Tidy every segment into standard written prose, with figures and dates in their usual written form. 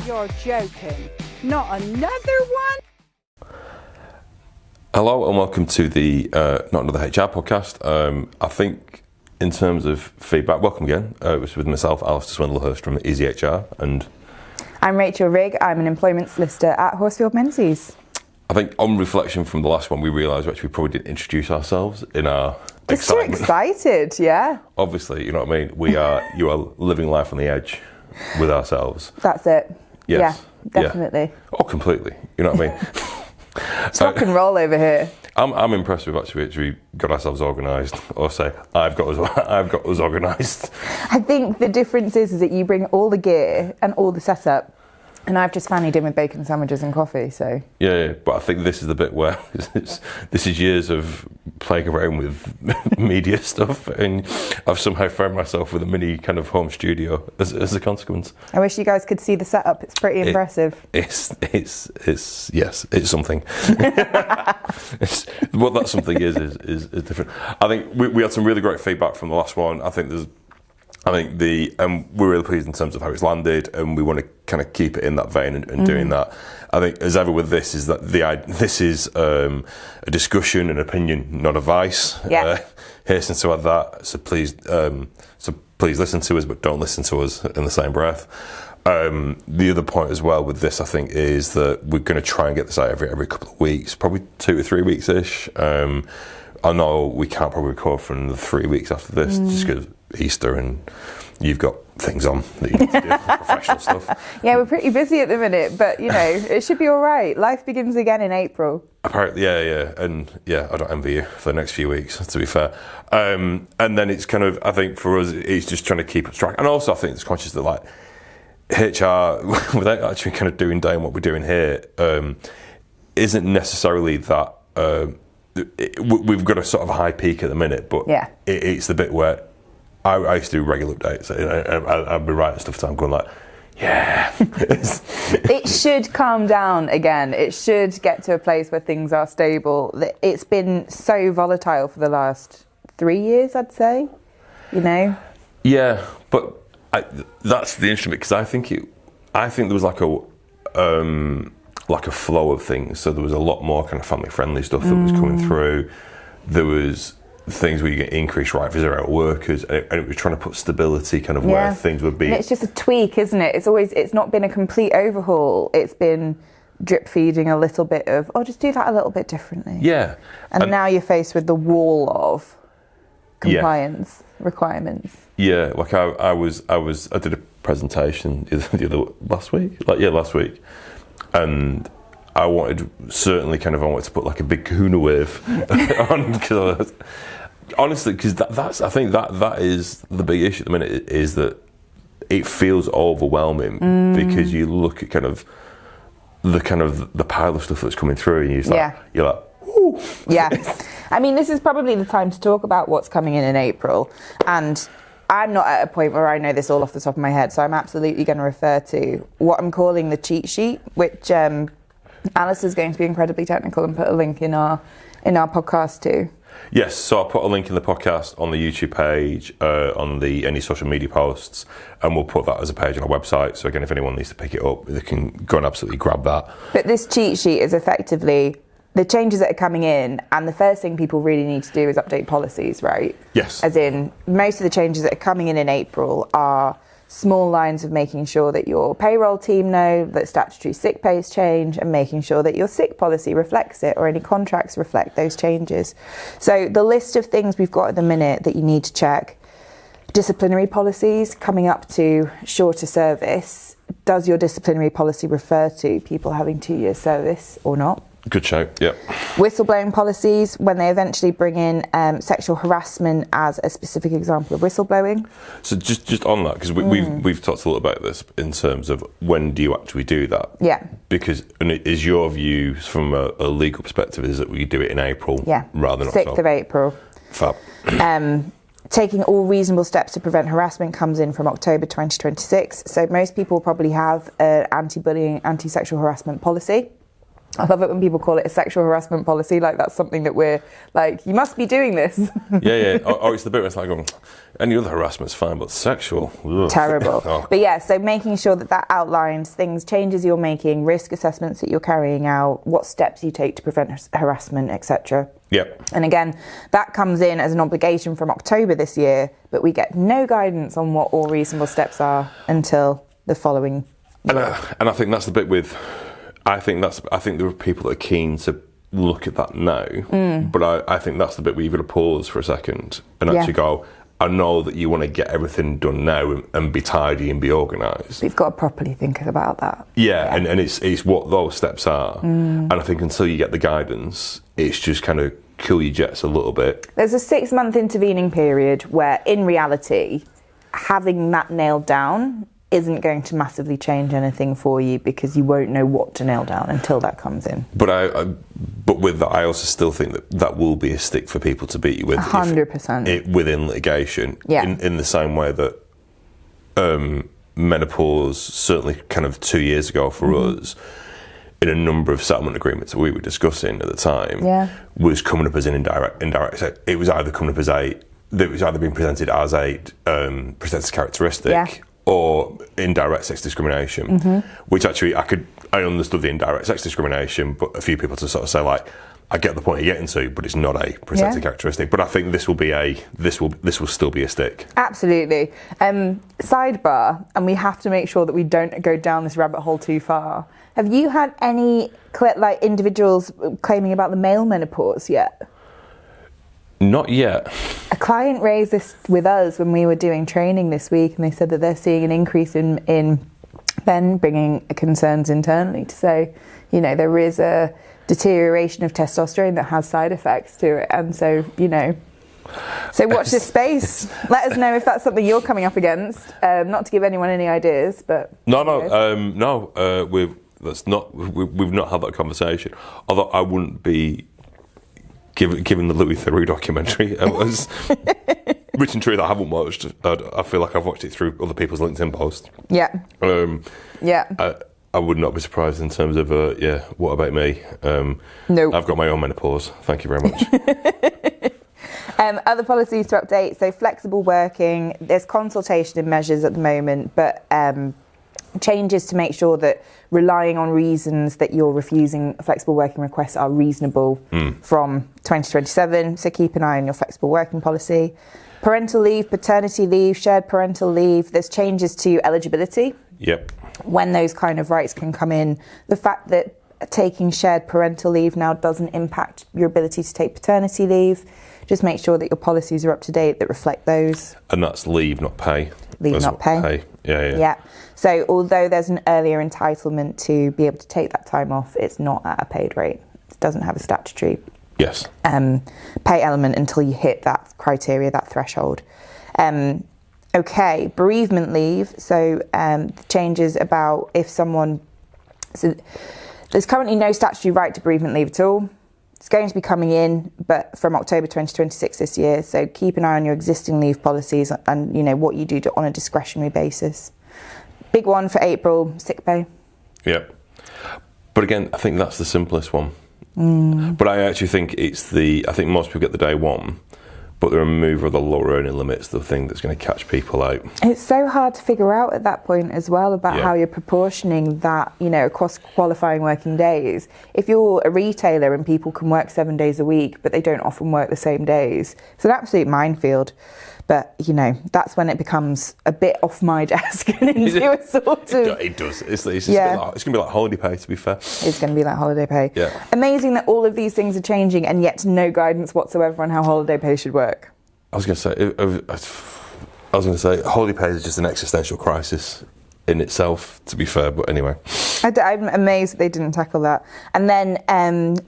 You're joking. Not another one? Hello and welcome to the Not Another HR podcast. I think in terms of feedback, welcome again. It was with myself, Alastair from EZHR, and I'm Rachel Rigg. I'm an employment solicitor at Horsfield Menzies. I think on reflection from the last one, we realised actually we probably didn't introduce ourselves in our Just too excitement. excited, yeah. Obviously, you know what I mean? You are living life on the edge with ourselves. That's it. Yes. Yeah, definitely. Yeah. Oh, completely. You know what I mean? It's rock and roll over here. I'm impressed with actually got ourselves organised, or say I've got us organised. I think the difference is that you bring all the gear and all the setup, and I've just fannied in with bacon sandwiches and coffee, so... Yeah, but I think this is the bit where this is years of playing around with media stuff, and I've somehow found myself with a mini kind of home studio as a consequence. I wish you guys could see the setup. It's pretty impressive. It's something. What that something is different. I think we had some really great feedback from the last one. We're really pleased in terms of how it's landed, and we want to kind of keep it in that vein and doing that. I think, as ever with this, is that this is a discussion, an opinion, not advice. Yeah. Hasten to add that. So please listen to us, but don't listen to us in the same breath. The other point as well with this, I think, is that we're going to try and get this out every couple of weeks, probably 2 to 3 weeks ish. I know we can't probably record for the 3 weeks after this, just because Easter and you've got things on that you need to do, professional stuff. Yeah, we're pretty busy at the minute, but you know, it should be all right. Life begins again in April. Apparently, yeah, and I don't envy you for the next few weeks, to be fair. And then it's kind of, I think for us, it's just trying to keep it track, and also I think it's conscious that like HR, without actually kind of doing what we're doing here, isn't necessarily that. We've got a sort of high peak at the minute, but yeah. It's the bit where I used to do regular updates. I'd be writing stuff down, going like, yeah. It should calm down again. It should get to a place where things are stable. It's been so volatile for the last 3 years, I'd say. You know. Yeah, but that's the interesting bit, because I think there was like a flow of things. So there was a lot more kind of family friendly stuff that was coming through. There was things where you get increased right for zero workers, and it was trying to put stability kind of where things would be. And it's just a tweak, isn't it? It's not been a complete overhaul. It's been drip feeding a little bit of, just do that a little bit differently. Yeah. And now you're faced with the wall of compliance requirements. Yeah, like I did a presentation last week, and I wanted to put like a big kahuna wave on, because honestly, because I think that is the big issue at the minute, is that it feels overwhelming because you look at the pile of stuff that's coming through, and you're like, ooh. Yeah. I mean, this is probably the time to talk about what's coming in April, and I'm not at a point where I know this all off the top of my head, so I'm absolutely going to refer to what I'm calling the cheat sheet, which Alastair is going to be incredibly technical and put a link in our podcast too. Yes, so I'll put a link in the podcast, on the YouTube page, on any social media posts, and we'll put that as a page on our website. So again, if anyone needs to pick it up, they can go and absolutely grab that. But this cheat sheet is effectively the changes that are coming in, and the first thing people really need to do is update policies, right? Yes. As in, most of the changes that are coming in April are small lines of making sure that your payroll team know that statutory sick pay has changed, and making sure that your sick policy reflects it, or any contracts reflect those changes. So the list of things we've got at the minute that you need to check: disciplinary policies coming up to shorter service. Does your disciplinary policy refer to people having 2 years service or not? Good show, yeah. Whistleblowing policies, when they eventually bring in sexual harassment as a specific example of whistleblowing. So just on that, because we've talked a little about this in terms of when do you actually do that? Yeah. Because, and is your view from a legal perspective is that we do it in April rather than 6th of April. Fab. Taking all reasonable steps to prevent harassment comes in from October 2026. So most people probably have an anti-bullying, anti-sexual harassment policy. I love it when people call it a sexual harassment policy, like that's something that we're like, you must be doing this. Yeah. Or it's the bit where it's like, going, any other harassment's fine, but sexual. Ugh. Terrible. Oh. But yeah, so making sure that outlines things, changes you're making, risk assessments that you're carrying out, what steps you take to prevent harassment, etc. Yep. And again, that comes in as an obligation from October this year, but we get no guidance on what all reasonable steps are until the following year. And I think that's the bit with, I think there are people that are keen to look at that now, but I think that's the bit where you've got to pause for a second and actually go, I know that you want to get everything done now and be tidy and be organised. You've got to properly think about that. Yeah. And it's what those steps are. And I think until you get the guidance, it's just kind of cool your jets a little bit. There's a 6-month intervening period where, in reality, having that nailed down isn't going to massively change anything for you because you won't know what to nail down until that comes in. But with that, I also still think that will be a stick for people to beat you with. 100%. Within litigation. Yeah. In the same way that menopause, certainly kind of 2 years ago for us, in a number of settlement agreements that we were discussing at the time, was coming up as an indirect. So it was either coming up as it was either being presented as a protected characteristic, or indirect sex discrimination, which actually I understood the indirect sex discrimination, but a few people to sort of say like, I get the point you're getting to, but it's not a protected characteristic. But I think this will still be a stick. Absolutely. Sidebar, and we have to make sure that we don't go down this rabbit hole too far. Have you had any individuals claiming about the male menopause yet? Not yet. A client raised this with us when we were doing training this week, and they said that they're seeing an increase in men bringing concerns internally to say, there is a deterioration of testosterone that has side effects to it, and so so watch this space. Let us know if that's something you're coming up against. Not to give anyone any ideas, but we've not had that conversation. Although I wouldn't be. Given the Louis Theroux documentary, it was which in truth I haven't watched. I feel like I've watched it through other people's LinkedIn posts. Yeah. I would not be surprised in terms of what about me? No. I've got my own menopause. Thank you very much. Other policies to update. So flexible working. There's consultation and measures at the moment, but changes to make sure that relying on reasons that you're refusing flexible working requests are reasonable from 2027. So keep an eye on your flexible working policy. Parental leave, paternity leave, shared parental leave. There's changes to eligibility. Yep. When those kind of rights can come in. The fact that taking shared parental leave now doesn't impact your ability to take paternity leave. Just make sure that your policies are up to date that reflect those. And that's leave, not pay. Leave, not pay. Yeah. So although there's an earlier entitlement to be able to take that time off, it's not at a paid rate. It doesn't have a statutory pay element until you hit that criteria, that threshold. Okay, bereavement leave. So changes about if someone... So there's currently no statutory right to bereavement leave at all. It's going to be coming in, but from October 2026 this year. So keep an eye on your existing leave policies and what you do on a discretionary basis. Big one for April, sick pay. Yep. But again, I think that's the simplest one. But I actually think I think most people get the day one, but the removal of the lower earning limits the thing that's going to catch people out. It's so hard to figure out at that point as well about how you're proportioning that, across qualifying working days. If you're a retailer and people can work 7 days a week, but they don't often work the same days, it's an absolute minefield. But, that's when it becomes a bit off my desk and into a sort of... It does. It's going to be like holiday pay, to be fair. It's going to be like holiday pay. Yeah. Amazing that all of these things are changing and yet no guidance whatsoever on how holiday pay should work. I was going to say, holiday pay is just an existential crisis in itself, to be fair, but anyway. I'm amazed that they didn't tackle that. And then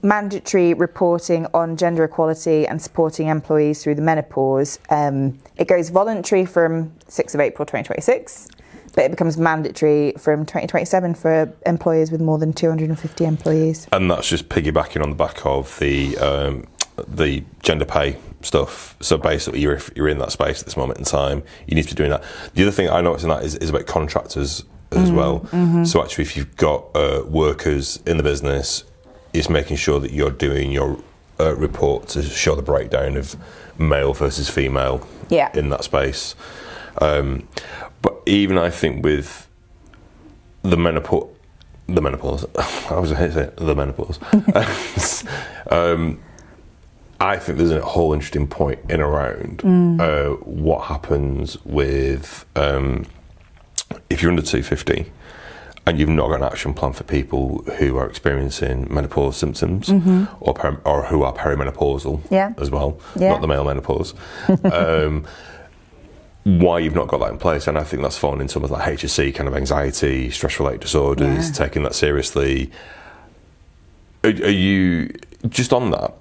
mandatory reporting on gender equality and supporting employees through the menopause. It goes voluntary from 6th of April 2026, but it becomes mandatory from 2027 for employers with more than 250 employees. And that's just piggybacking on the back of the gender pay stuff. So basically you're in that space at this moment in time, you need to be doing that. The other thing I noticed in that is about contractors as well. So actually if you've got workers in the business it's making sure that you're doing your report to show the breakdown of male versus female in that space. But even I think with the menopause, I was going to say the menopause. I think there's a whole interesting point in around what happens with if you're under 250 and you've not got an action plan for people who are experiencing menopause symptoms or who are perimenopausal as well, not the male menopause. Why you've not got that in place, and I think that's fallen into some of like HSC kind of anxiety, stress-related disorders, taking that seriously. Are you just on that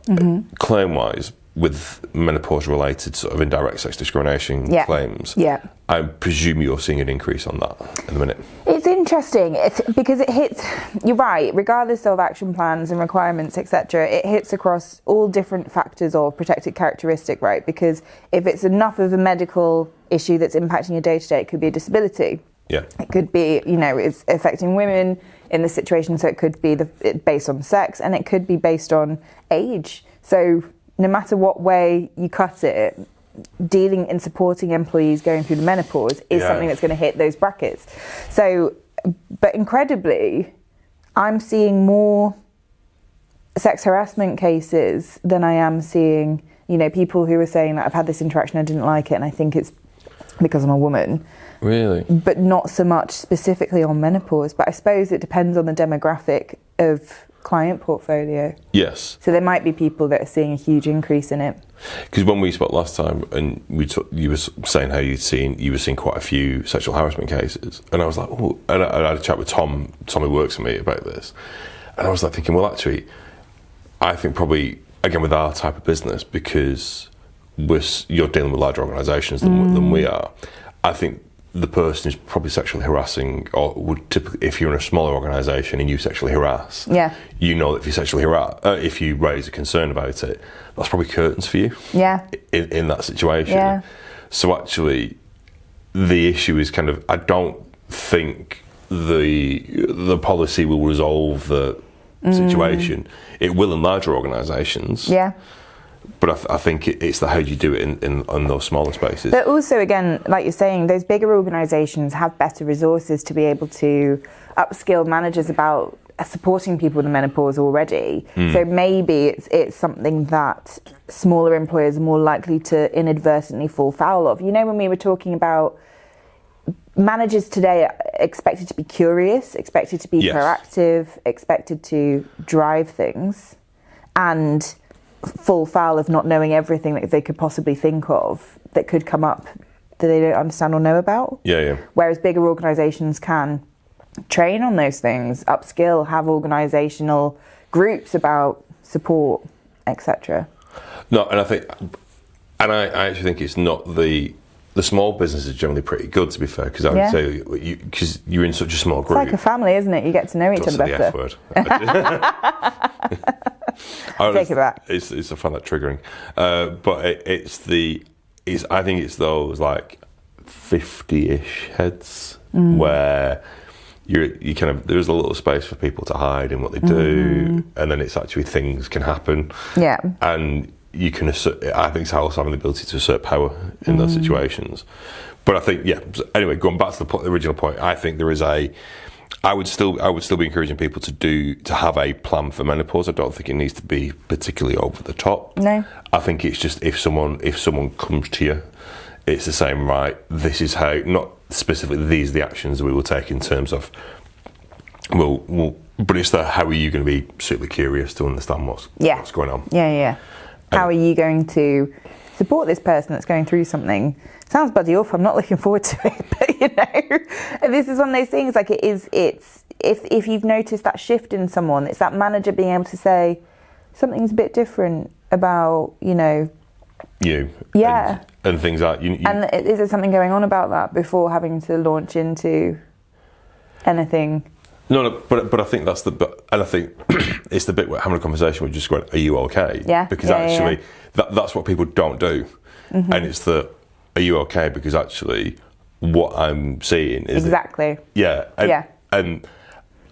claim-wise with menopause-related sort of indirect sex discrimination claims? Yeah. I presume you're seeing an increase on that in the minute. It's interesting because it hits. You're right. Regardless of action plans and requirements, etc., it hits across all different factors of protected characteristic, right? Because if it's enough of a medical issue that's impacting your day-to-day, it could be a disability. Yeah. It could be, it's affecting women in this situation, so it could be based on sex, and it could be based on age. So no matter what way you cut it, dealing and supporting employees going through the menopause is something that's going to hit those brackets. So, but incredibly, I'm seeing more sex harassment cases than I am seeing, people who are saying that I've had this interaction, I didn't like it, and I think it's because I'm a woman. Really? But not so much specifically on menopause. But I suppose it depends on the demographic of client portfolio. Yes. So there might be people that are seeing a huge increase in it. Because when we spoke last time, and you were saying how you were seeing quite a few sexual harassment cases, and I was like, oh, and I had a chat with Tom who works for me about this, and I was like thinking, well, actually, I think probably again with our type of business, because you're dealing with larger organisations than we are, I think the person who's probably sexually harassing, or would typically, if you're in a smaller organisation and you sexually harass, you know that if you sexually harass, if you raise a concern about it, that's probably curtains for you. In that situation. So actually, the issue is kind of, I don't think the policy will resolve the situation. It will in larger organisations. But I think it's how you do it in those smaller spaces. But also, again, like you're saying, those bigger organisations have better resources to be able to upskill managers about supporting people with the menopause already. So maybe it's something that smaller employers are more likely to inadvertently fall foul of. When we were talking about managers today are expected to be curious, expected to be proactive, expected to drive things, and fall foul of not knowing everything that they could possibly think of that could come up that they don't understand or know about. Whereas bigger organisations can train on those things, upskill, have organisational groups about support, etc. No, and I actually think it's not the small business is generally pretty good, to be fair, because I would say because you're in such a small group. It's like a family, isn't it? You get to know each other better. The F word. Take it back. I find that triggering, but I think it's those like 50-ish heads where you kind of, there's a little space for people to hide in what they do, and then it's actually things can happen. And you can assert, I think it's also having the ability to assert power in those situations. But I think, anyway, going back to the original point, I think there is I would still be encouraging people to have a plan for menopause. I don't think it needs to be particularly over the top. No. I think it's just if someone comes to you, it's the same, right? This is how, not specifically these are the actions we will take in terms of, but it's how are you going to be super curious to understand what's going on. How are you going to support this person that's going through something? Sounds bloody awful. I'm not looking forward to it, but and this is one of those things. Like it's if you've noticed that shift in someone, it's that manager being able to say something's a bit different about you. And things like you. And is there something going on about that before having to launch into anything? No, but I think that's and I think it's the bit where having a conversation with just going, are you okay? Because actually, that's what people don't do, and it's are you okay? Because actually, what I'm seeing is exactly. And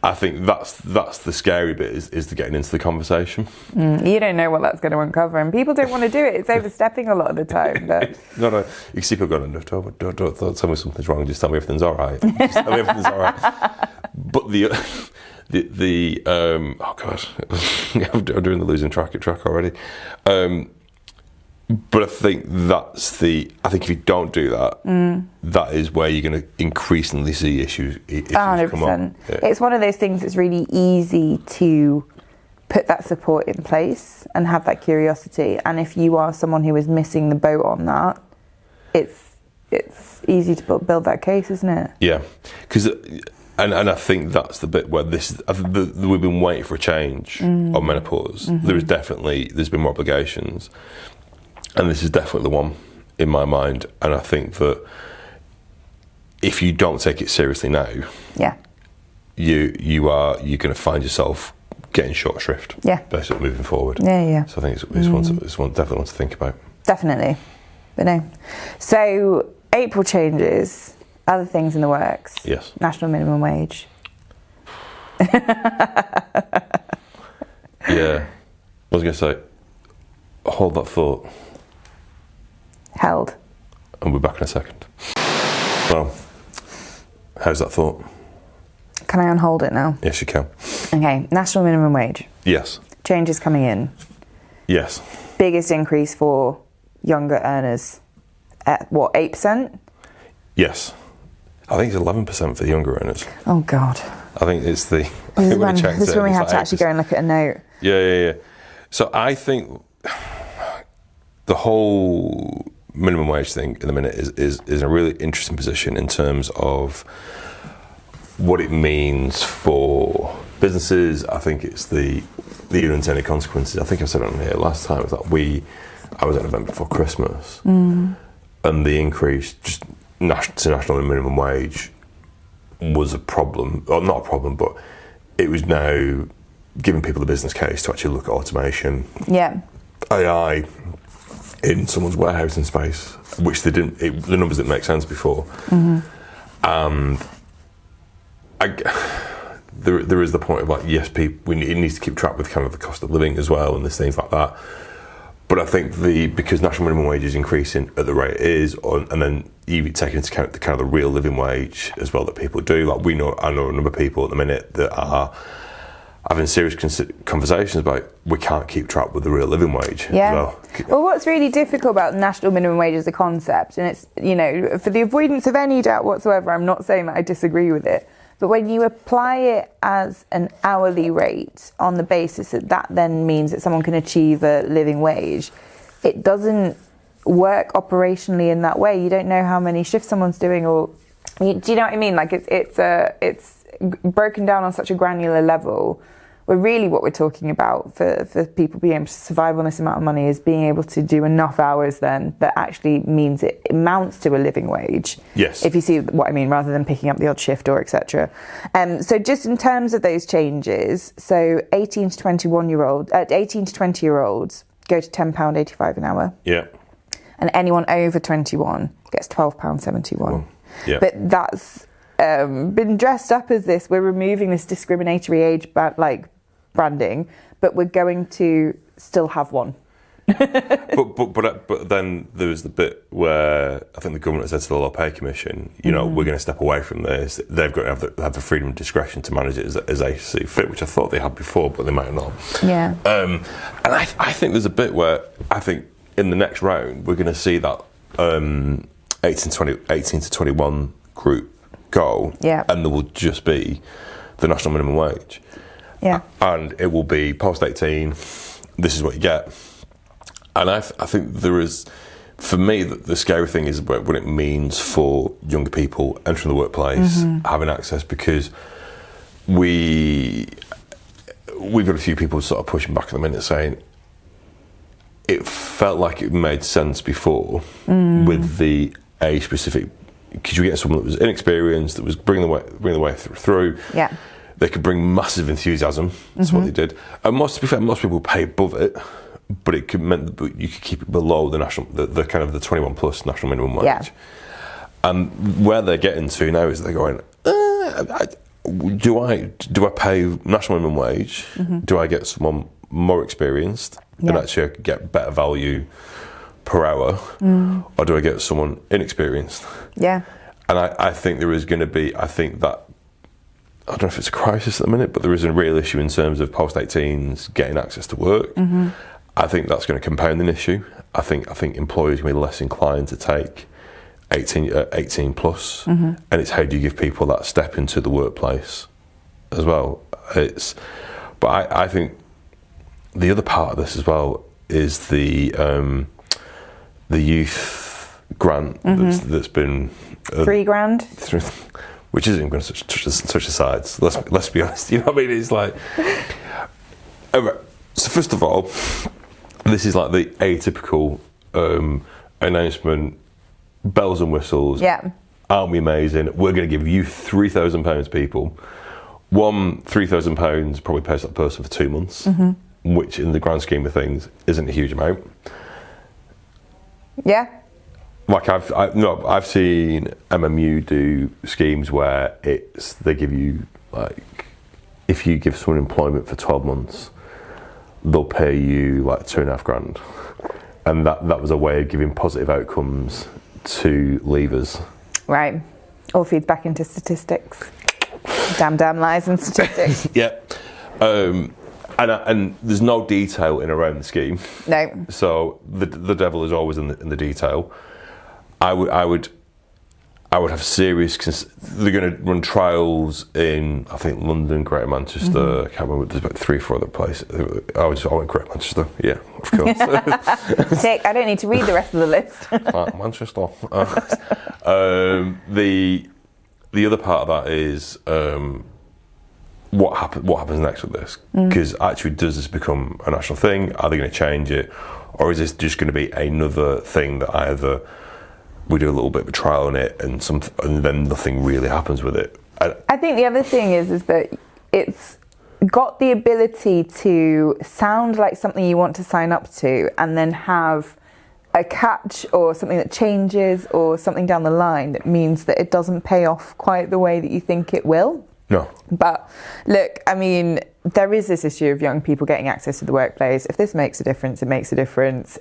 I think that's the scary bit is the getting into the conversation. You don't know what that's going to uncover, and people don't want to do it. It's overstepping a lot of the time. But No. You see people going, don't tell me something's wrong. Just tell me everything's all right. Just tell me everything's all right. But oh god, I'm doing the losing track already. But I think I think if you don't do that, that is where you're going to increasingly see issues 100%. come up. Yeah. It's one of those things that's really easy to put that support in place and have that curiosity. And if you are someone who is missing the boat on that, it's easy to build that case, isn't it? Yeah, because and I think that's the bit where we've been waiting for a change on menopause. There's been more obligations. And this is definitely the one in my mind. And I think that if you don't take it seriously now, you're going to find yourself getting short shrift. Yeah. Basically moving forward. Yeah. So I think it's one definitely one to think about. Definitely. But no. So April changes, other things in the works. Yes. National minimum wage. Yeah. I was going to say, hold that thought. Held. And we're back in a second. Well, how's that thought? Can I unhold it now? Yes, you can. Okay, national minimum wage. Yes. Changes coming in. Yes. Biggest increase for younger earners at what, 8%? Yes. I think it's 11% for the younger earners. Oh God. I think it's the... This is when we have to actually go and look at a note. Yeah. So I think the whole minimum wage thing in the minute is in a really interesting position in terms of what it means for businesses. I think it's the unintended consequences. I think I said it on here last time. It was like I was at an event before Christmas, and the increase just to national minimum wage was a problem, or not a problem, but it was now giving people the business case to actually look at automation, AI in someone's warehousing space, which they didn't. The numbers didn't make sense before, and there is the point of like, yes, it needs to keep track with kind of the cost of living as well, and there's things like that. But I think because national minimum wage is increasing at the rate it is, and then you take into account the kind of the real living wage as well that people do. Like I know a number of people at the minute that are having serious conversations about we can't keep track with the real living wage as well. Well, what's really difficult about national minimum wage as a concept, and it's, for the avoidance of any doubt whatsoever, I'm not saying that I disagree with it, but when you apply it as an hourly rate on the basis that then means that someone can achieve a living wage, it doesn't work operationally in that way. You don't know how many shifts someone's doing, or do you know what I mean? Like it's broken down on such a granular level, where really what we're talking about for people being able to survive on this amount of money is being able to do enough hours then that actually means it amounts to a living wage. Yes. If you see what I mean, rather than picking up the odd shift or etc. So just in terms of those changes, so 18 to 20 year olds go to £10.85 an hour. Yeah. And anyone over 21 gets £12.71. Yeah. But that's been dressed up as this. We're removing this discriminatory age branding, but we're going to still have one. but then there was the bit where I think the government said to the Law Pay Commission, we're going to step away from this. They've got to have the freedom and discretion to manage it as they see fit, which I thought they had before, but they might not. Yeah. And I think there's a bit where I think in the next round we're going to see that 18 to 21 group go, and there will just be the national minimum wage. Yeah. And it will be post 18, this is what you get. And I think there is, for me, the scary thing is what it means for younger people entering the workplace, having access, because we've got a few people sort of pushing back at the minute saying it felt like it made sense before with the age specific, because you get someone that was inexperienced, that was bringing the way through. Yeah. They could bring massive enthusiasm. That's what they did. And most people pay above it, but it meant that you could keep it below the kind of the 21 plus national minimum wage. Yeah. And where they're getting to now is they're going, do I pay national minimum wage? Do I get someone more experienced and actually I could get better value per hour, or do I get someone inexperienced? Yeah. And I think there is going to be, I think that, I don't know if it's a crisis at the minute, but there is a real issue in terms of post-18s getting access to work. I think that's going to compound an issue. I think employers are going to be less inclined to take 18 plus, and it's how do you give people that step into the workplace as well. But I think the other part of this as well is the youth grant that's been £3,000, which isn't going to touch the sides. Let's be honest. You know what I mean? It's like, so first of all, this is like the atypical announcement. Bells and whistles. Yeah. Aren't we amazing? We're going to give you £3,000, people. £3,000 probably pays that person for 2 months, which in the grand scheme of things isn't a huge amount. Yeah. Like I've seen MMU do schemes where they give you, like, if you give someone employment for 12 months, they'll pay you like £2,500, and that was a way of giving positive outcomes to leavers. Right. All feeds back into statistics. Damn lies and statistics. Yeah. And there's no detail in around the scheme. No. So the devil is always in the detail. I would have serious. They're going to run trials in, I think, London, Greater Manchester. I can't remember. There's about 3 or 4 other places. I went Greater Manchester. Yeah, of course. Tick. I don't need to read the rest of the list. Manchester. The other part of that is what happens next with this? Because actually, does this become a national thing? Are they going to change it, or is this just going to be another thing that either we do a little bit of a trial on it and then nothing really happens with it? I think the other thing is that it's got the ability to sound like something you want to sign up to, and then have a catch or something that changes or something down the line that means that it doesn't pay off quite the way that you think it will. No. But look, I mean, there is this issue of young people getting access to the workplace. If this makes a difference, it makes a difference.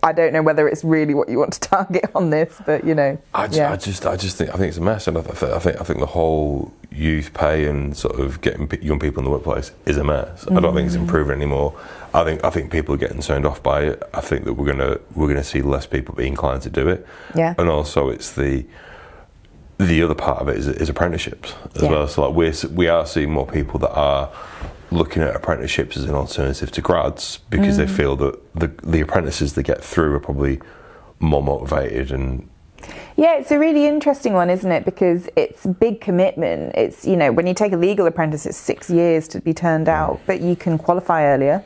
I don't know whether it's really what you want to target on this, but you know. I think it's a mess, and I think the whole youth pay and sort of getting young people in the workplace is a mess. I don't think it's improving anymore. I think people are getting turned off by it. I think that we're gonna see less people be inclined to do it. Yeah. And also, it's the other part of it is apprenticeships as well. So like we are seeing more people that are looking at apprenticeships as an alternative to grads, because they feel that the apprentices they get through are probably more motivated. And yeah, it's a really interesting one, isn't it? Because it's a big commitment. It's, you know, when you take a legal apprentice, it's 6 years to be turned out, but you can qualify earlier,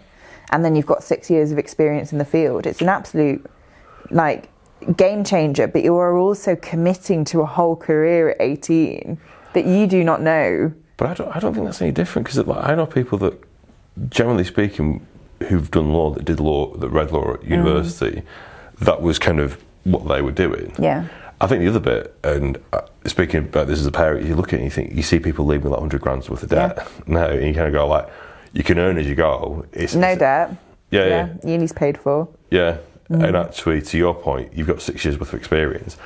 and then you've got 6 years of experience in the field. It's an absolute, like, game changer, but you are also committing to a whole career at 18 that you do not know. But I don't think that's any different, because like, I know people that, generally speaking, who've done law, that read law at university, that was kind of what they were doing. Yeah. I think the other bit, and speaking about this as a parent, you look at it and you think, you see people leaving with like 100 grand worth of debt now, and you kind of go like, you can earn as you go. It's debt. Yeah. Uni's paid for. Yeah. And actually, to your point, you've got 6 years worth of experience,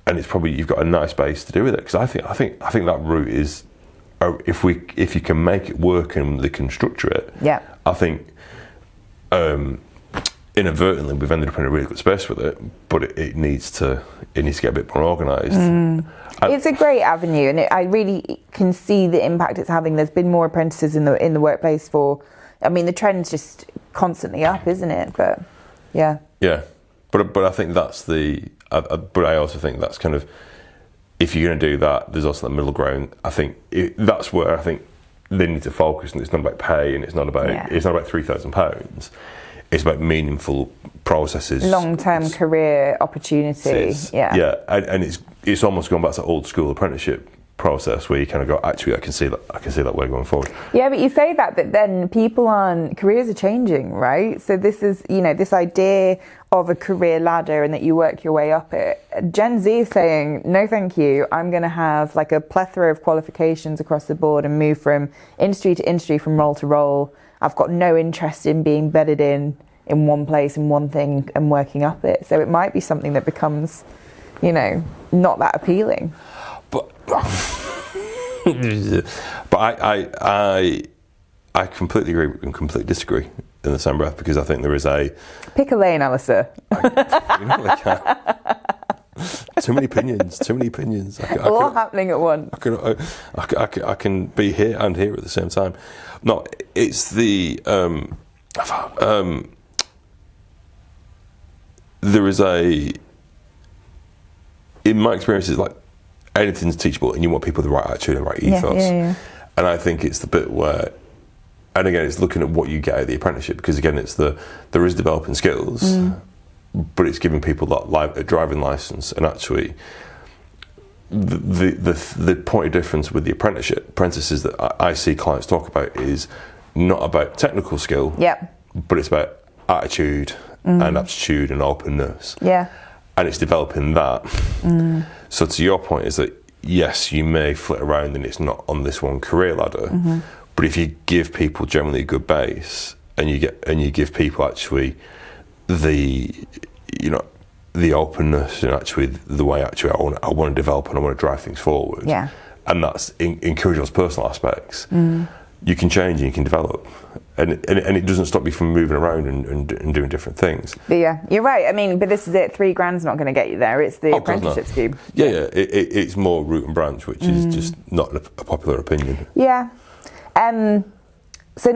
and it's probably, you've got a nice base to do with it. Because I think that route is, if you can make it work and they can structure it. Yeah. I think inadvertently we've ended up in a really good space with it, but it needs to get a bit more organised. It's a great avenue, and I really can see the impact it's having. There's been more apprentices in the workplace I mean, the trend's just constantly up, isn't it? But yeah. Yeah, but I think that's but I also think that's kind of, if you're going to do that, there's also that middle ground. I think that's where I think they need to focus, and it's not about pay, and it's not about £3,000. It's about meaningful processes, long-term career opportunity. Yeah, and it's almost gone back to old school apprenticeship process where you kind of go, actually, I can see that way going forward. Yeah, but you say that, but then careers are changing, right? So this is, this idea of a career ladder and that you work your way up it. Gen Z is saying, no, thank you. I'm going to have like a plethora of qualifications across the board and move from industry to industry, from role to role. I've got no interest in being bedded in one place and one thing and working up it. So it might be something that becomes, not that appealing. But I completely agree and completely disagree in the same breath, because I think there is pick a lane, Alastair. Too many opinions. A lot happening at once. I can be here and here at the same time. No, it's the there is in my experience, it's like anything's teachable, and you want people with the right attitude and the right ethos. Yeah. And I think it's the bit where, and again, it's looking at what you get out of the apprenticeship, because again, there is developing skills, but it's giving people that a driving license. And actually, the point of difference with the apprentices that I see clients talk about is not about technical skill, but it's about attitude and aptitude and openness. Yeah. And it's developing that. So to your point is that, yes, you may flit around and it's not on this one career ladder, but if you give people generally a good base, and you give people actually the openness and actually the way actually I want to develop and I want to drive things forward, and that's encourage those personal aspects, you can change and you can develop, and it doesn't stop you from moving around and doing different things. But yeah, you're right. I mean, but this is it. $3,000's not going to get you there. It's the apprenticeship scheme. Yeah. It's more root and branch, which is just not a popular opinion. Yeah. So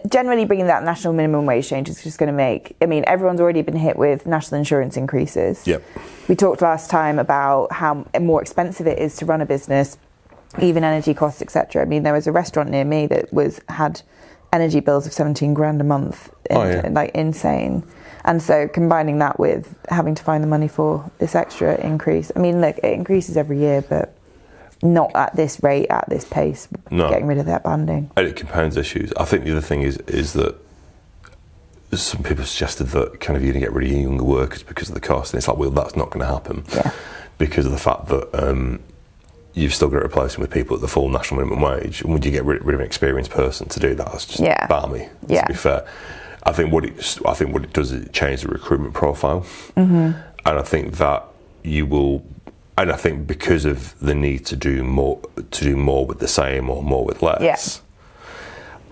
generally bringing that national minimum wage change is just going to make, everyone's already been hit with national insurance increases. Yep. We talked last time about how more expensive it is to run a business, even energy costs, etc. There was a restaurant near me that had energy bills of $17,000 a month, like insane. And so combining that with having to find the money for this extra increase, look, it increases every year, but not at this rate, at this pace. No. Getting rid of that banding. And it compounds issues. I think the other thing is that some people suggested that kind of you're going to get rid of younger workers because of the cost, and it's like, well, that's not going to happen. Yeah. Because of the fact that you've still got to replace them with people at the full national minimum wage, and would you get rid of an experienced person to do that? That's just balmy. To be fair, I think what it does is it changes the recruitment profile, and I think that you will. And I think because of the need to do more with the same or more with less,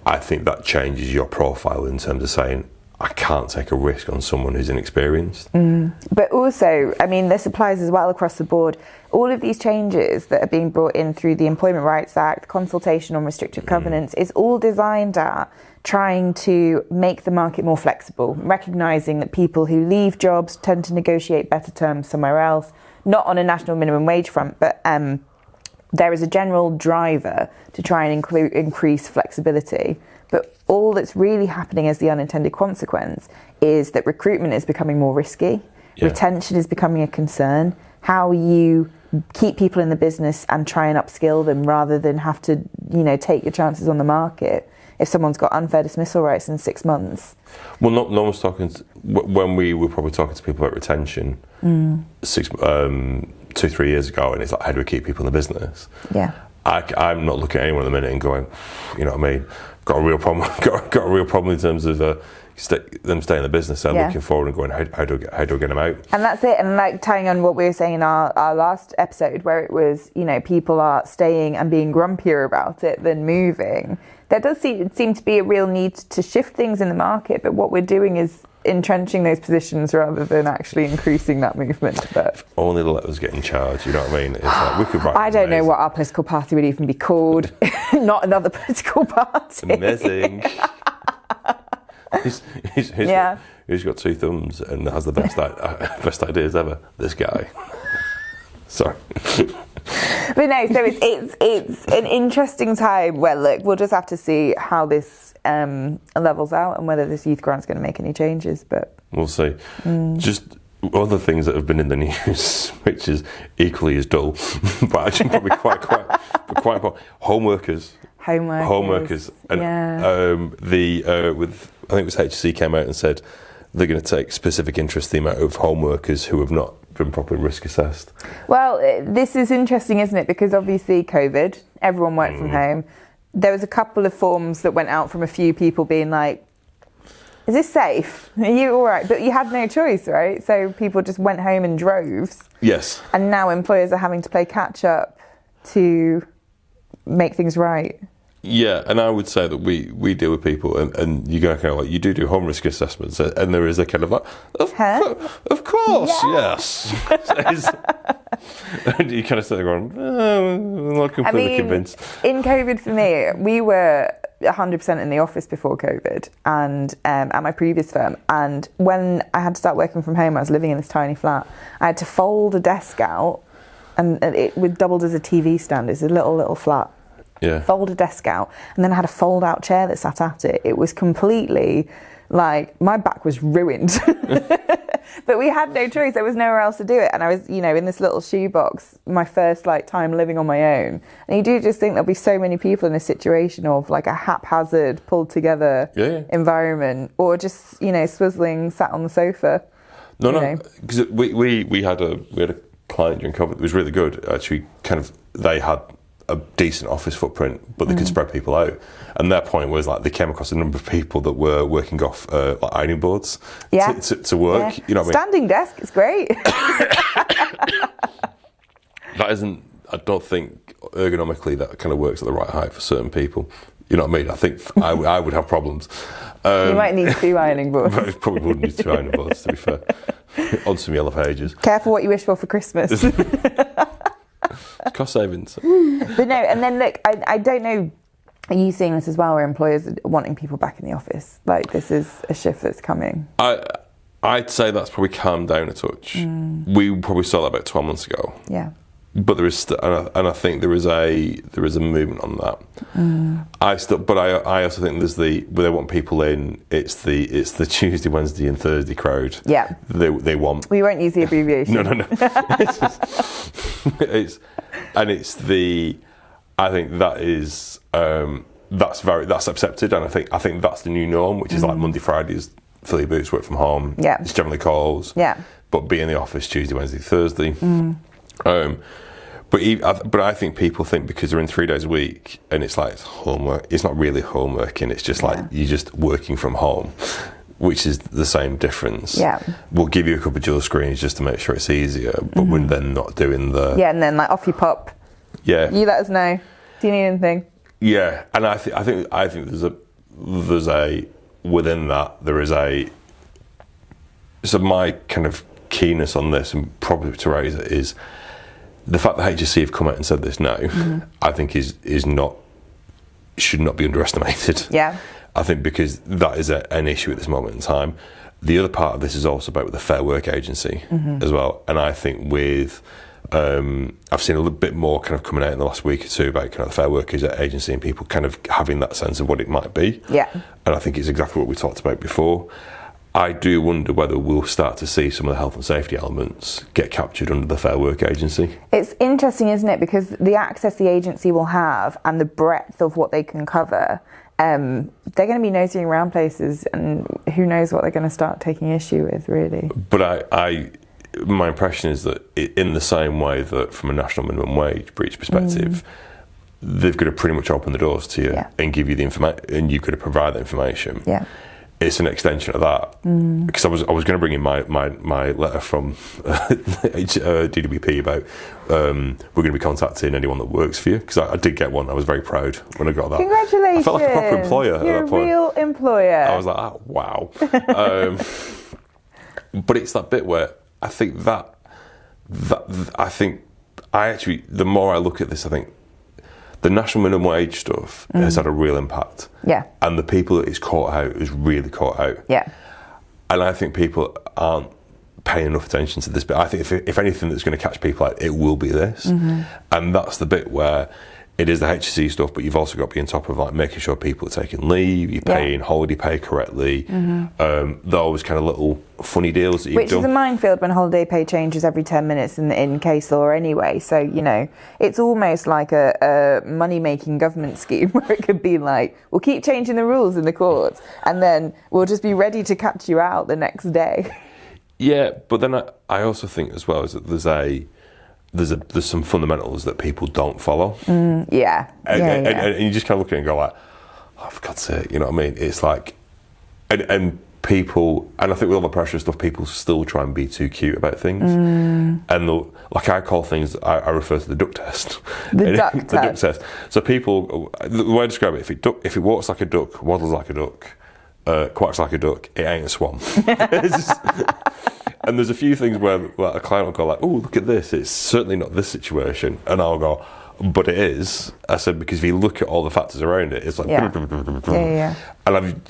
I think that changes your profile in terms of saying, I can't take a risk on someone who's inexperienced. But also, this applies as well across the board. All of these changes that are being brought in through the Employment Rights Act, consultation on restrictive covenants, is all designed at trying to make the market more flexible, recognising that people who leave jobs tend to negotiate better terms somewhere else, not on a national minimum wage front, but there is a general driver to try and increase flexibility. But all that's really happening as the unintended consequence is that recruitment is becoming more risky, retention is becoming a concern, how you keep people in the business and try and upskill them rather than have to, take your chances on the market if someone's got unfair dismissal rights in 6 months. Well, no one's talking. When we were probably talking to people about retention 2-3 years ago, and it's like, how do we keep people in the business? Yeah. I'm not looking at anyone at the minute and going, got a real problem. got a real problem in terms of them staying in the business. They're looking forward and going, how do I get them out? And that's it. And like tying on what we were saying in our last episode, where it was, people are staying and being grumpier about it than moving. There does seem to be a real need to shift things in the market, but what we're doing is entrenching those positions rather than actually increasing that movement. But if only the letters get in charge, you know what I mean? It's like, we could write. I don't know what our political party would even be called. Not another political party. Amazing. He's got 2 thumbs and has the best ideas ever. This guy. Sorry. But no, so it's an interesting time where, look, we'll just have to see how this levels out and whether this youth grant's going to make any changes. But we'll see. Just other things that have been in the news, which is equally as dull, but actually probably quite important. Home workers, and with I think it was HSC came out and said they're going to take specific interest in the amount of home workers who have not been properly risk assessed. Well, this is interesting, isn't it? Because obviously COVID, everyone worked from home. There was a couple of forms that went out from a few people being like, is this safe? Are you all right? But you had no choice, right? So people just went home in droves. Yes. And now employers are having to play catch up to make things right. Yeah, and I would say that we deal with people, and you go kind of like you do home risk assessments, and there is a kind of like, of course, yes. And you kind of start going, I'm not completely convinced. In COVID for me, we were 100% in the office before COVID, and at my previous firm. And when I had to start working from home, I was living in this tiny flat. I had to fold a desk out, and it doubled as a TV stand. It's a little flat. Yeah. Fold a desk out, and then I had a fold-out chair that sat at it. It was completely like my back was ruined. But we had no choice. There was nowhere else to do it, and I was, in this little shoebox. My first time living on my own, and you do just think there'll be so many people in a situation of like a haphazard, pulled together environment, or just swizzling, sat on the sofa. No, because we had a client during COVID that was really good. Actually, they had a decent office footprint, but they could spread people out. And their point was they came across a number of people that were working off ironing boards to work. Yeah. Standing desk is great. That isn't. I don't think ergonomically that kind of works at the right height for certain people. You know what I mean? I think I would have problems. You might need 2 ironing boards. I probably would need 2 ironing boards, to be fair. On some yellow pages. Careful what you wish for Christmas. Cost savings. But no, and then look, I don't know, are you seeing this as well, where employers are wanting people back in the office? Like, this is a shift that's coming. I'd say that's probably calmed down a touch. We probably saw that about 12 months ago. Yeah. But there is, and I think there is a movement on that. I also think there's where they want people in. It's the Tuesday, Wednesday, and Thursday crowd. Yeah. They want. We won't use the abbreviation. No. I think that is that's accepted, and I think that's the new norm, which is like Monday, Fridays, fill your boots, work from home. Yeah. It's generally calls. Yeah. But be in the office Tuesday, Wednesday, Thursday. But I think people think because they're in 3 days a week and it's like homework, it's not really homework, and it's just like you're just working from home, which is the same difference. Yeah. We'll give you a couple of dual screens just to make sure it's easier, but we're then not doing the... Yeah, and then off you pop. Yeah. You let us know. Do you need anything? Yeah, and I think there's a within that there is a... So my kind of keenness on this, and probably to raise it, is the fact that HSC have come out and said this now, I think should not be underestimated. Yeah. I think because that is an issue at this moment in time. The other part of this is also about the Fair Work Agency as well. And I think I've seen a little bit more kind of coming out in the last week or two about kind of the Fair Work Agency and people kind of having that sense of what it might be. Yeah. And I think it's exactly what we talked about before. I do wonder whether we'll start to see some of the health and safety elements get captured under the Fair Work Agency. It's interesting, isn't it? Because the access the agency will have and the breadth of what they can cover, they're going to be nosing around places, and who knows what they're going to start taking issue with, really. But my impression is that in the same way that from a national minimum wage breach perspective, they've got to pretty much open the doors to you and give you the information, and you've got to provide the information. Yeah. It's an extension of that, because I was going to bring in my letter from DWP about we're going to be contacting anyone that works for you, because I did get one. I was very proud when I got that. Congratulations! I felt like a proper employer You're at that point. A real employer. I was like, oh, wow. But it's that bit where I think the more I look at this, I think the national minimum wage stuff has had a real impact. Yeah. And the people that it's caught out is really caught out. Yeah. And I think people aren't paying enough attention to this bit. I think if anything that's going to catch people out, it will be this. And that's the bit where it is the HSE stuff, but you've also got to be on top of like making sure people are taking leave, you're paying holiday pay correctly. Those kind of little funny deals that you've done. Which is a minefield when holiday pay changes every 10 minutes in case law anyway. So, you know, it's almost like a money-making government scheme where it could be like, we'll keep changing the rules in the courts and then we'll just be ready to catch you out the next day. Yeah, but then I also think as well is that there's some fundamentals that people don't follow. And you just kind of look at it and go like, oh, for God's sake, you know what I mean? It's like, and people, and I think with all the pressure and stuff, people still try and be too cute about things. And like I call things, I refer to the duck test. The duck test. So people, the way I describe it, if it walks like a duck, waddles like a duck, quacks like a duck, it ain't a swan. And there's a few things where like, a client will go like, oh, look at this, it's certainly not this situation. And I'll go, but it is. I said, because if you look at all the factors around it, it's like... And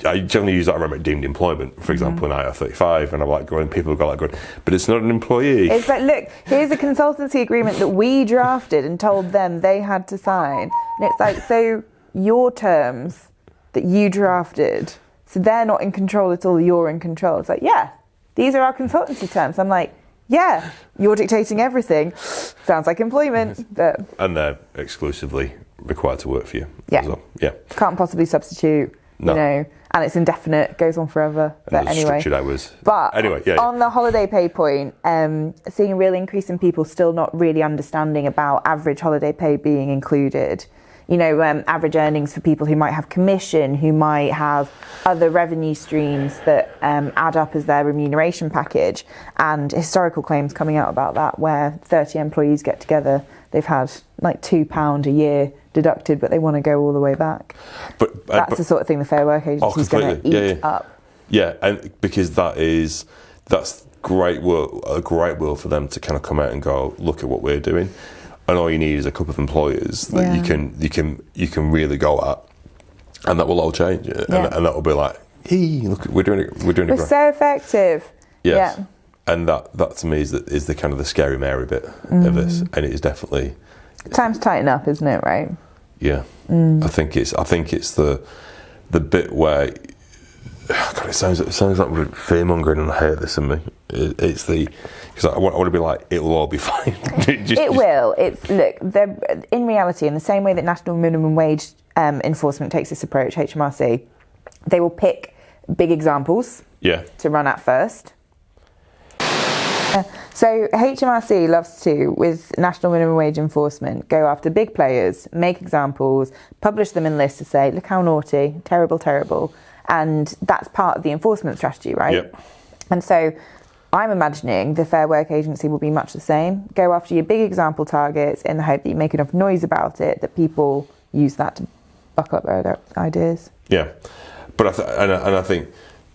I generally use that around deemed employment, for example, in IR35, and I'm like going, people go like, but it's not an employee. It's like, look, here's a consultancy agreement that we drafted and told them they had to sign. And it's like, so your terms that you drafted, so they're not in control at all, you're in control. It's like, yeah. These are our consultancy terms. I'm like, yeah, you're dictating everything. Sounds like employment. But and they're exclusively required to work for you. Yeah. As well. Yeah. Can't possibly substitute, you know, and it's indefinite, goes on forever. But anyway. Structured hours. But anyway, on the holiday pay point, seeing a real increase in people still not really understanding about average holiday pay being included. You know, average earnings for people who might have commission, who might have other revenue streams that add up as their remuneration package, and historical claims coming out about that where 30 employees get together, they've had like £2 a year deducted, but they want to go all the way back. But that's the sort of thing the Fair Work Agency is going to eat up. Yeah, and because that's great work, a great will for them to kind of come out and go, look at what we're doing. And all you need is a couple of employers that you can really go at, and that will all change. And that will be like, hey, look, we're doing it. We're so effective. Yes. Yeah. And that to me is the kind of the scary Mary bit of this, and it is definitely time to tighten up, isn't it? Right. Yeah. I think it's the bit where. God, it sounds like we're fear-mongering, and I hate this in me. It's because I want to be like, it will all be fine. It will. Look, in reality, in the same way that national minimum wage enforcement takes this approach, HMRC, they will pick big examples to run at first. So HMRC loves to, with national minimum wage enforcement, go after big players, make examples, publish them in lists to say, look how naughty, terrible, terrible. And that's part of the enforcement strategy, right? Yep. And so I'm imagining the Fair Work Agency will be much the same. Go after your big example targets in the hope that you make enough noise about it that people use that to buck up their ideas. Yeah, but I think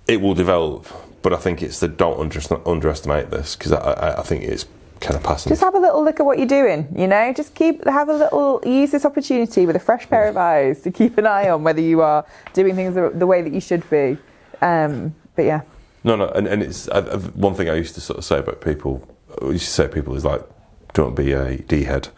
it will develop. But I think it's don't underestimate this, because I think it's kind of passing. Just have a little look at what you're doing, you know? Just use this opportunity with a fresh pair of eyes to keep an eye on whether you are doing things the way that you should be. But yeah. No, and it's one thing I used to sort of say about people. Is like, don't be a D-head.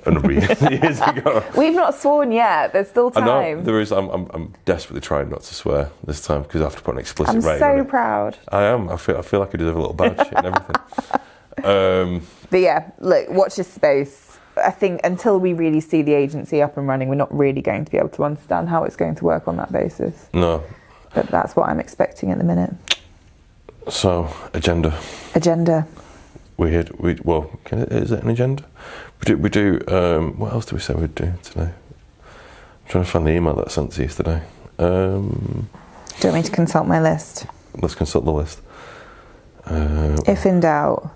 A number of years ago. We've not sworn yet. There's still time. I know there is. I'm desperately trying not to swear this time because I have to put an explicit rating on it. I'm so proud. I am. I feel like I deserve a little badge and everything. But yeah, look, watch this space. I think until we really see the agency up and running, we're not really going to be able to understand how it's going to work on that basis. No. But that's what I'm expecting at the minute. So, agenda. Is it an agenda? We do. What else do we say we'd do today? I'm trying to find the email that I sent to you yesterday. Do you want me to consult my list? Let's consult the list. If in doubt.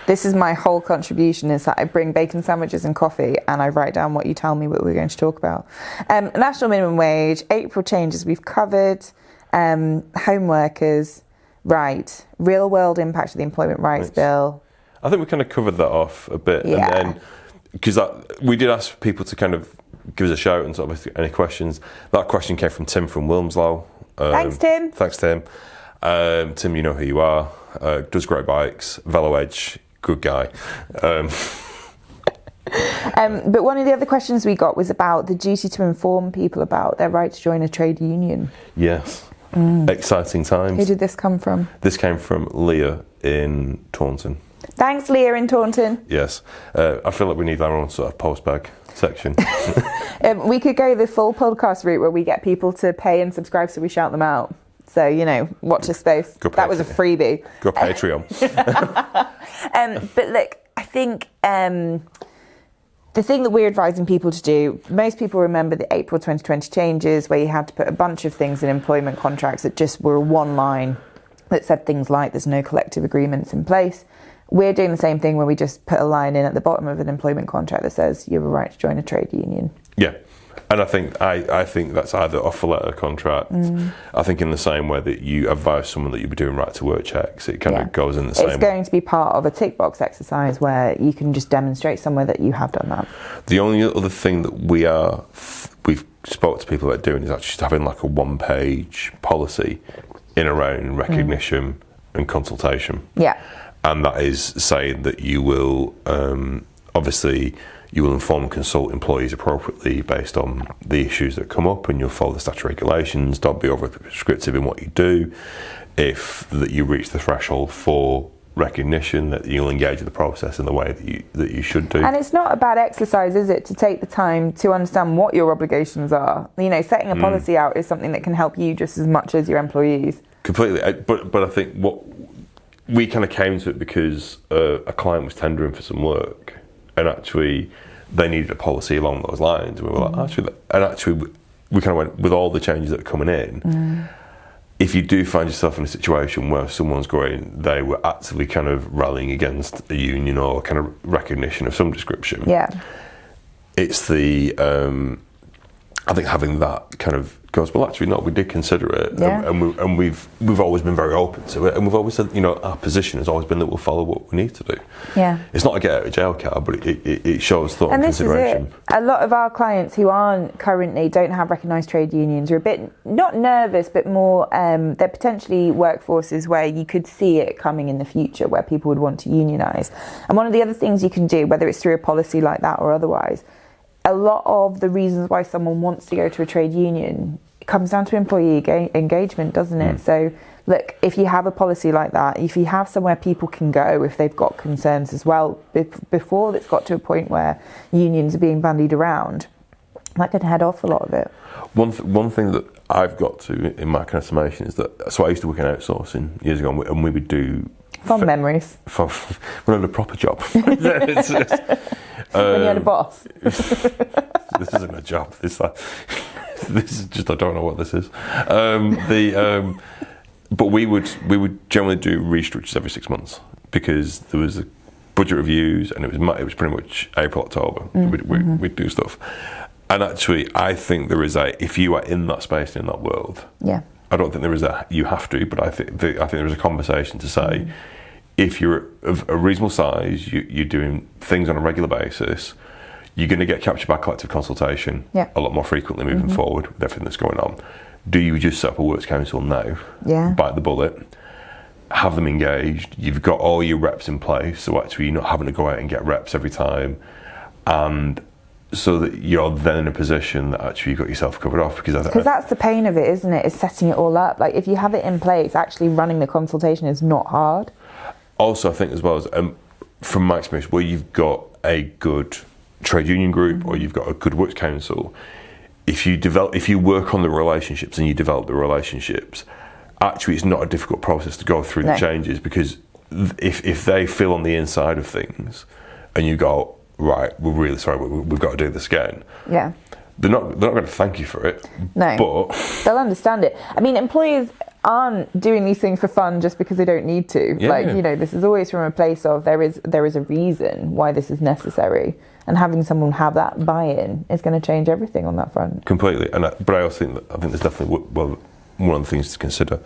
This is my whole contribution, is that I bring bacon sandwiches and coffee and I write down what you tell me what we're going to talk about. National minimum wage, April changes we've covered, home workers, right, real world impact of the Employment Rights Bill. I think we kind of covered that off a bit. Yeah. And then, because we did ask people to kind of give us a shout and sort of any questions. That question came from Tim from Wilmslow. Thanks, Tim. Thanks, Tim. Tim, you know who you are. Does great bikes. Velo Edge, good guy. But one of the other questions we got was about the duty to inform people about their right to join a trade union. Yes. Exciting times. Who did this come from? This came from Leah in Taunton. Thanks, Leah in Taunton. Yes. I feel like we need our own sort of postbag section. We could go the full podcast route where we get people to pay and subscribe so we shout them out. So, watch this space. That was a freebie. Go Patreon. But look, I think the thing that we're advising people to do, most people remember the April 2020 changes where you had to put a bunch of things in employment contracts that just were one line that said things like there's no collective agreements in place. We're doing the same thing where we just put a line in at the bottom of an employment contract that says you have a right to join a trade union. Yeah. And I think that's either offer letter contract. I think in the same way that you advise someone that you'll be doing right to work checks, it kind of goes in the same way. It's going to be part of a tick box exercise where you can just demonstrate somewhere that you have done that. The only other thing that we've spoke to people about doing is actually just having like a one-page policy in around recognition and consultation. Yeah. And that is saying that you will obviously you will inform and consult employees appropriately based on the issues that come up, and you'll follow the statutory regulations. Don't be over prescriptive in what you do. If that you reach the threshold for recognition, that you'll engage with the process in the way that you should do. And it's not a bad exercise, is it, to take the time to understand what your obligations are? Setting a policy out is something that can help you just as much as your employees. Completely. But I think what we kind of came to it because a client was tendering for some work, and actually they needed a policy along those lines. And we were like, actually, we kind of went with all the changes that are coming in. If you do find yourself in a situation where someone's going, they were actively kind of rallying against a union or kind of recognition of some description. Yeah. It's the, I think having that kind of goes, well, actually, no, we did consider it, and we've always been very open to it, and we've always said, our position has always been that we'll follow what we need to do. Yeah, it's not a get out of jail card, but it shows thought and consideration. Is it. A lot of our clients who don't have recognised trade unions are a bit not nervous, but more they're potentially workforces where you could see it coming in the future, where people would want to unionise. And one of the other things you can do, whether it's through a policy like that or otherwise, a lot of the reasons why someone wants to go to a trade union comes down to employee engagement, doesn't it? So, look, if you have a policy like that, if you have somewhere people can go if they've got concerns as well, before it's got to a point where unions are being bandied around, that could head off a lot of it. One thing that I've got to, in my kind of summation, is that, so I used to work in outsourcing years ago, and we would do... Fun memories. When I had a proper job. When you had a boss. This isn't a job. This is just, I don't know what this is. But we would generally do restructures every 6 months because there was a budget reviews, and it was pretty much April, October. We'd do stuff. And actually, I think there is if you are in that space, in that world, I don't think there is you have to, but I think there is a conversation to say, if you're of a reasonable size, you're doing things on a regular basis, you're going to get captured by collective consultation a lot more frequently moving forward with everything that's going on. Do you just set up a works council now, bite the bullet, have them engaged, you've got all your reps in place, so actually you're not having to go out and get reps every time, and so that you're then in a position that actually you've got yourself covered off. Because that's the pain of it, isn't it? Is setting it all up. Like, if you have it in place, actually running the consultation is not hard. Also, I think as well as, from my experience, where you've got a good trade union group or you've got a good works council, if you work on the relationships and you develop the relationships, actually it's not a difficult process to go through the changes, because if they feel on the inside of things and you go, right, we're really sorry, we've got to do this again. Yeah. They're not going to thank you for it. No. But they'll understand it. I mean, employers aren't doing these things for fun just because they don't need to. This is always from a place of there is a reason why this is necessary, and having someone have that buy-in is going to change everything on that front. Completely. But I also think there's definitely one of the things to consider.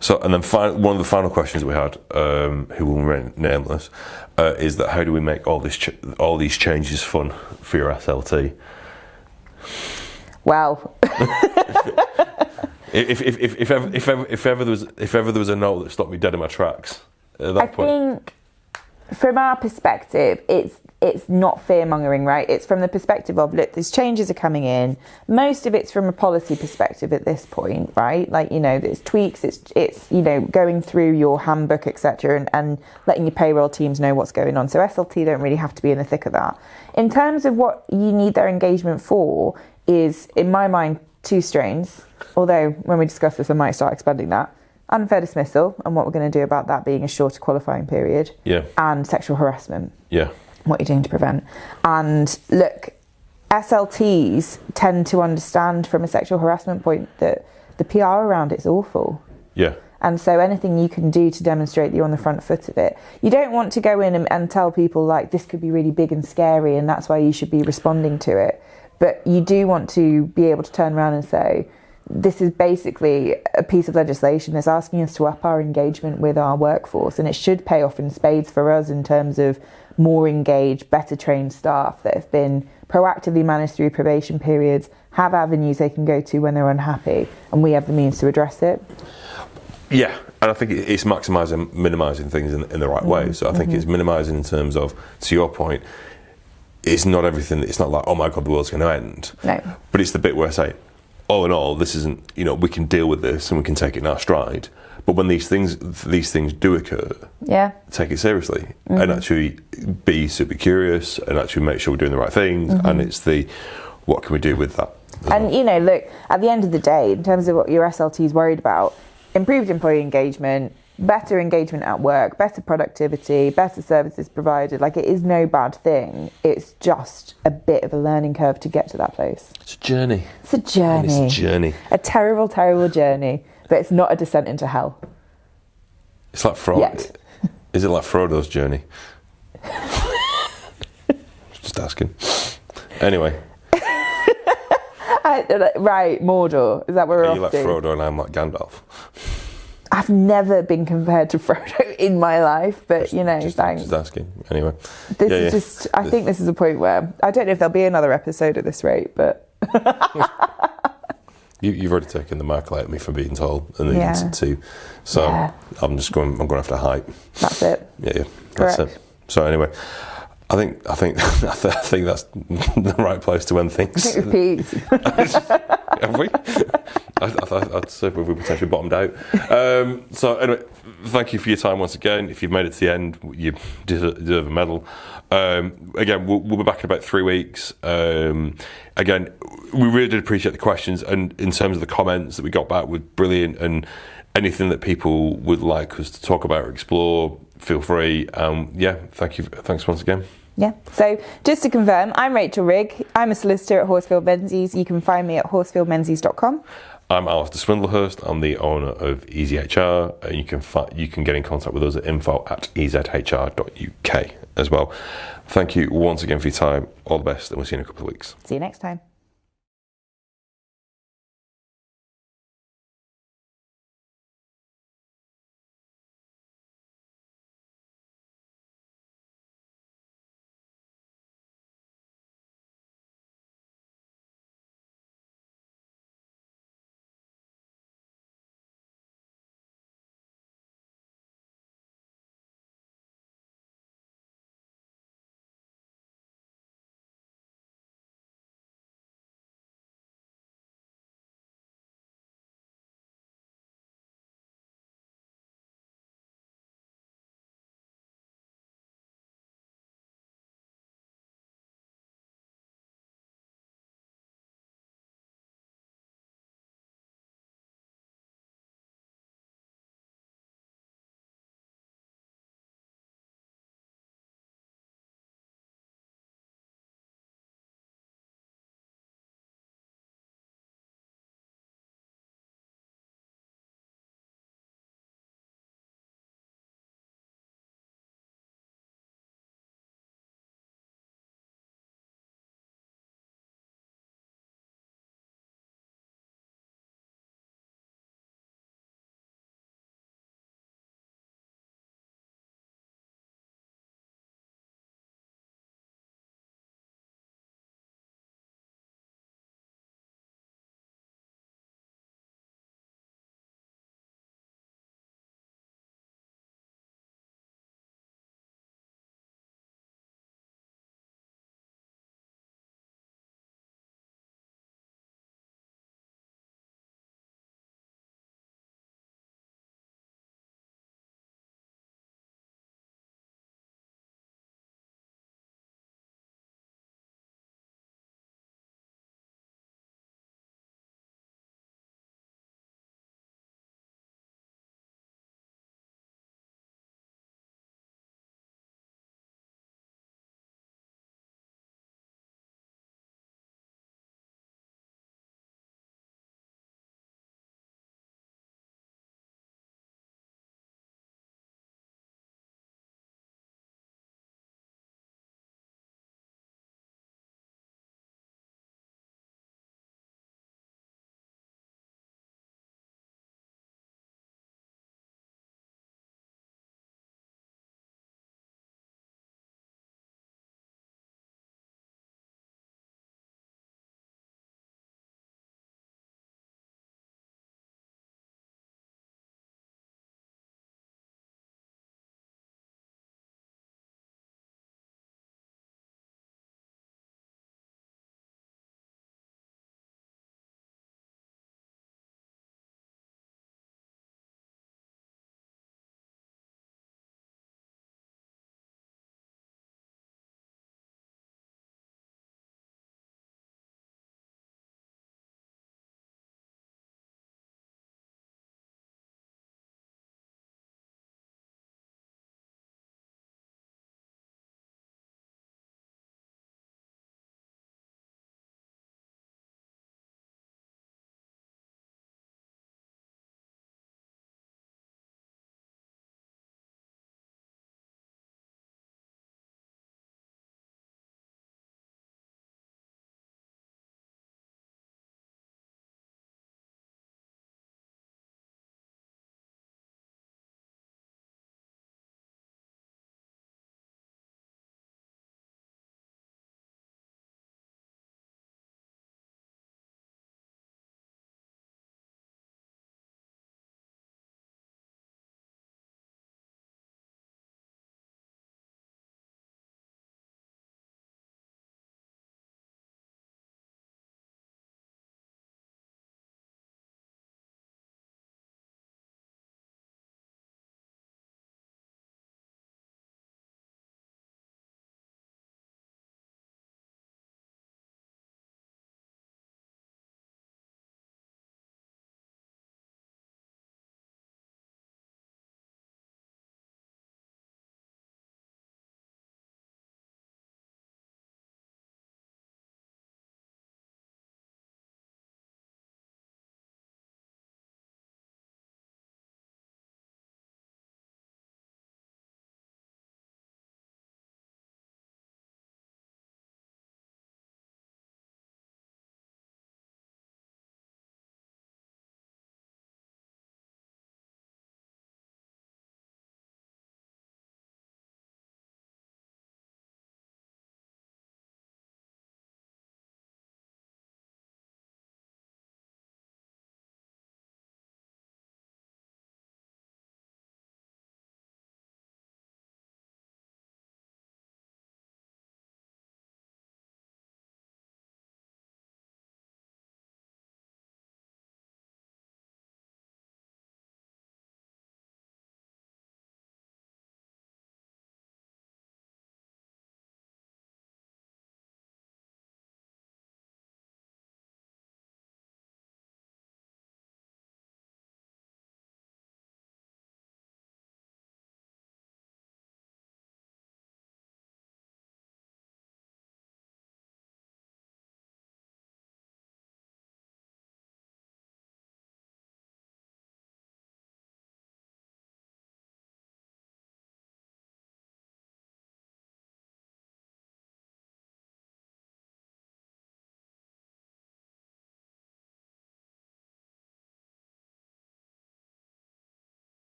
So, and then one of the final questions we had, who will remain nameless, is that how do we make all these changes fun for your SLT? Well, if ever there was a note that stopped me dead in my tracks, at that point. I think from our perspective, it's it's not fear-mongering, right? It's from the perspective of, look, these changes are coming in. Most of it's from a policy perspective at this point, right? Like, you know, there's tweaks, it's you know, going through your handbook, etc., and letting your payroll teams know what's going on. So SLT don't really have to be in the thick of that. In terms of what you need their engagement for is, in my mind, two strains, although when we discuss this I might start expanding that. Unfair dismissal, and what we're going to do about that being a shorter qualifying period, and sexual harassment. What you're doing to prevent. And look, SLTs tend to understand from a sexual harassment point that the PR around it's awful. And so anything you can do to demonstrate that you're on the front foot of it. You don't want to go in and tell people like this could be really big and scary and that's why you should be responding to it. But you do want to be able to turn around and say, this is basically a piece of legislation that's asking us to up our engagement with our workforce, and it should pay off in spades for us in terms of more engaged, better trained staff that have been proactively managed through probation periods, have avenues they can go to when they're unhappy, and we have the means to address it. And I think it's maximising, minimising things in the right way. So I think it's minimising in terms of, to your point, it's not everything, it's not like, oh my God, the world's going to end. No. But it's the bit where I say, all in all, this isn't, you know, we can deal with this and we can take it in our stride. But when these things do occur, take it seriously and actually be super curious and actually make sure we're doing the right things. And it's the, what can we do with that? And, you know, look, at the end of the day, in terms of what your SLT is worried about, improved employee engagement, better engagement at work, better productivity, better services provided. Like, it is no bad thing. It's just a bit of a learning curve to get to that place. It's a journey. It's a journey. And it's a journey. A terrible, terrible journey. But it's not a descent into hell. It's like Frodo. Yet. Is it like Frodo's journey? Just asking. Anyway. Right, Mordor. Is that where we're off you like to? Frodo and I'm like Gandalf. I've never been compared to Frodo in my life, but you know, thanks. Just asking. Anyway, this is just. I think this is a point where I don't know if there'll be another episode at this rate, but you've already taken the mark out of me for being told, and then you too. So I'm just going. I'm going to have to hype. That's it. That's it. So anyway. I think that's the right place to end things. I think Have we? I'd say we potentially bottomed out. So anyway, thank you for your time once again. If you've made it to the end, you deserve a medal. Again, we'll be back in about 3 weeks. Again, we really did appreciate the questions, and in terms of the comments that we got back were brilliant, and anything that people would like us to talk about or explore, feel free. Thank you. Thanks once again. So just to confirm, I'm Rachel Rigg. I'm a solicitor at Horsfield Menzies. You can find me at horsfieldmenzies.com. I'm Alastair Swindlehurst. I'm the owner of EZHR, and you can get in contact with us at info@ezhr.uk as well. Thank you once again for your time. All the best, and we'll see you in a couple of weeks. See you next time.